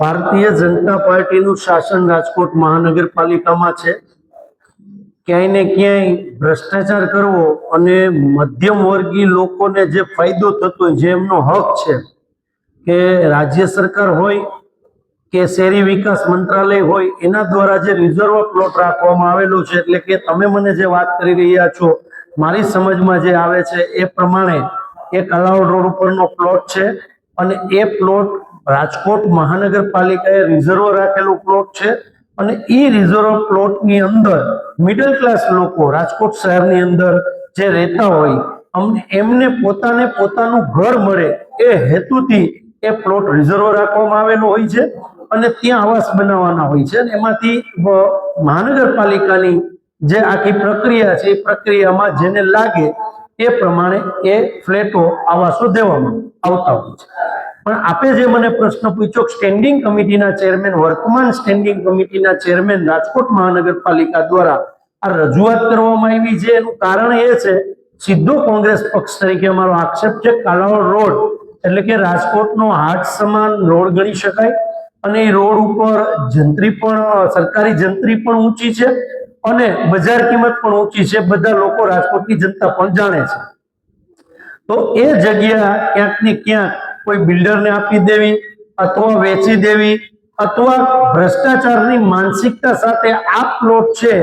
ભારતીય જનતા પાર્ટીનું શાસન રાજકોટ મહાનગરપાલિકામાં છે। ક્યાંય ને ક્યાંય ભ્રષ્ટાચાર કરવો અને મધ્યમ વર્ગીય લોકોને જે ફાયદો થતો હોય, જે એમનો હક છે કે રાજ્ય સરકાર હોય કે શહેરી વિકાસ મંત્રાલય હોય, એના દ્વારા જે રિઝર્વ પ્લોટ રાખવામાં આવેલો છે, એટલે કે તમે મને જે વાત કરી રહ્યા છો, મારી સમજમાં જે આવે છે એ પ્રમાણે એ કલાવડ રોડ ઉપરનો પ્લોટ છે અને એ પ્લોટ રાજકોટ મહાનગરપાલિકાએ રિઝર્વ રાખેલો પ્લોટ છે અને એ રિઝર્વ પ્લોટની અંદર મિડલ ક્લાસ લોકો રાજકોટ શહેરની અંદર જે રહેતા હોય એમને પોતાને પોતાનું ઘર મળે એ હેતુથી એ પ્લોટ રિઝર્વ રાખવામાં આવેલો હોય છે અને ત્યાં આવાસ બનાવવાના હોય છે અને એમાંથી મહાનગરપાલિકાની જે આખી પ્રક્રિયા છે એ પ્રક્રિયામાં જેને લાગે એ પ્રમાણે એ ફ્લેટો આવાસો દેવામાં આવતા હોય છે। પણ આપે જે મને પ્રશ્ન પૂછ્યો, સ્ટેન્ડિંગ કમિટીના ચેરમેન, વર્તમાન સ્ટેન્ડિંગ કમિટીના ચેરમેન રાજકોટ મહાનગરપાલિકા દ્વારા આ રજૂઆત કરવામાં આવી છે, એનું કારણ એ છે, સીધો કોંગ્રેસ પક્ષ તરીકે અમારો આક્ષેપ છે, કાલાવડ રોડ એટલે કે રાજકોટનો હાટ સમાન રોડ ગણી શકાય અને એ રોડ ઉપર જંત્રી પણ, સરકારી જંત્રી પણ ઊંચી છે અને બજાર કિંમત પણ ઊંચી છે, બધા લોકો રાજકોટની જનતા પણ જાણે છે। તો એ જગ્યા ક્યાંક ને ક્યાંક કોઈ બિલ્ડરને આપી દેવી અથવા વેચી દેવી અથવા ભ્રષ્ટાચારની માનસિકતા સાથે આ પ્લોટ છે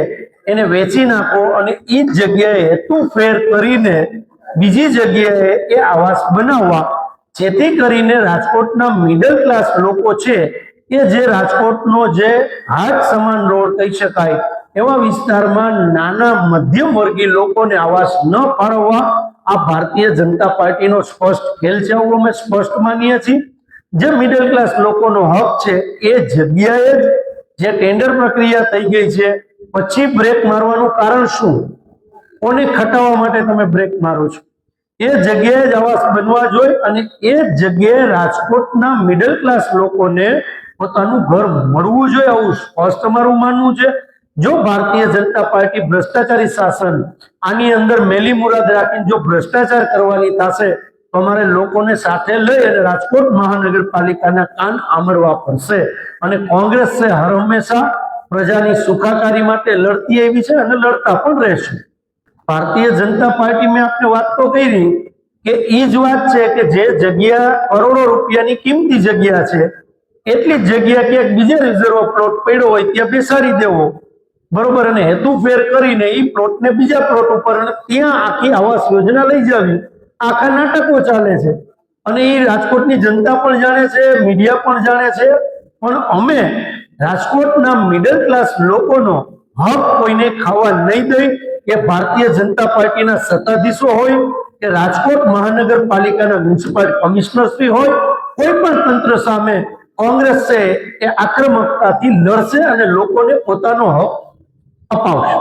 એને વેચી નાખો અને એ જગ્યાએ હેતુ ફેર કરીને બીજી જગ્યાએ એ આવાસ બનાવવા, જેથી કરીને રાજકોટના મિડલ ક્લાસ લોકો છે એ જે રાજકોટનો જે હાટ સમાન રોડ કહી શકાય એવા વિસ્તારમાં નાના મધ્યમ વર્ગીય લોકોને આવાસ ન ફાળવવા આ ભારતીય જનતા પાર્ટીનો સ્પષ્ટ ખેલ છે, આવું અમે સ્પષ્ટ માનીએ છીએ। જે મિડલ ક્લાસ લોકોનો હક છે એ જગ્યાએ જે ટેન્ડર પ્રક્રિયા થઈ ગઈ છે પછી બ્રેક મારવાનું કારણ શું? કોને ખટાવવા માટે તમે બ્રેક મારો છો? એ જગ્યાએ જ આવાસ બનવા જોઈએ અને એ જગ્યાએ રાજકોટના મિડલ ક્લાસ લોકોને પોતાનું ઘર મળવું જોઈએ, આવું સ્પષ્ટ અમારું માનવું છે। જો ભારતીય જનતા પાર્ટી ભ્રષ્ટાચારી શાસન આની અંદર મેલી મુરાદ રાખીને જો ભ્રષ્ટાચાર કરવાની થશે તો અમારે લોકોને સાથે લઈ અને રાજકોટ મહાનગરપાલિકાના કાન આમરવા પડશે અને કોંગ્રેસ છે હર હંમેશા પ્રજાની સુખાકારી માટે લડતી આવી છે અને લડતા પણ રહેશે। ભારતીય જનતા પાર્ટી, મેં આપને વાત તો કરી કે એ જ વાત છે કે જે જગ્યા કરોડો રૂપિયાની કિંમતી જગ્યા છે એટલી જ જગ્યા ક્યાંક બીજે રિઝર્વ પ્લોટ પડ્યો હોય ત્યાં બેસાડી દેવો, બરોબર, અને હેતુ ફેર કરીને એ પ્લોટને બીજા પ્લોટ ઉપર અને ત્યાં આખી આવાસ યોજના લઈ જવી, આખા નાટકો ચાલે છે અને એ રાજકોટની જનતા પણ જાણે છે, મીડિયા પણ જાણે છે, પણ અમે રાજકોટના મિડલ ક્લાસ લોકોનો હક કોઈને ખાવા નહીં દઈ। એ ભારતીય જનતા પાર્ટીના સત્તાધીશો હોય કે રાજકોટ મહાનગરપાલિકાના મ્યુનિસિપલ કમિશનરશ્રી હોય, કોઈ પણ તંત્ર સામે કોંગ્રેસ છે એ આક્રમકતાથી લડશે અને લોકોને પોતાનો હક અપાવશે।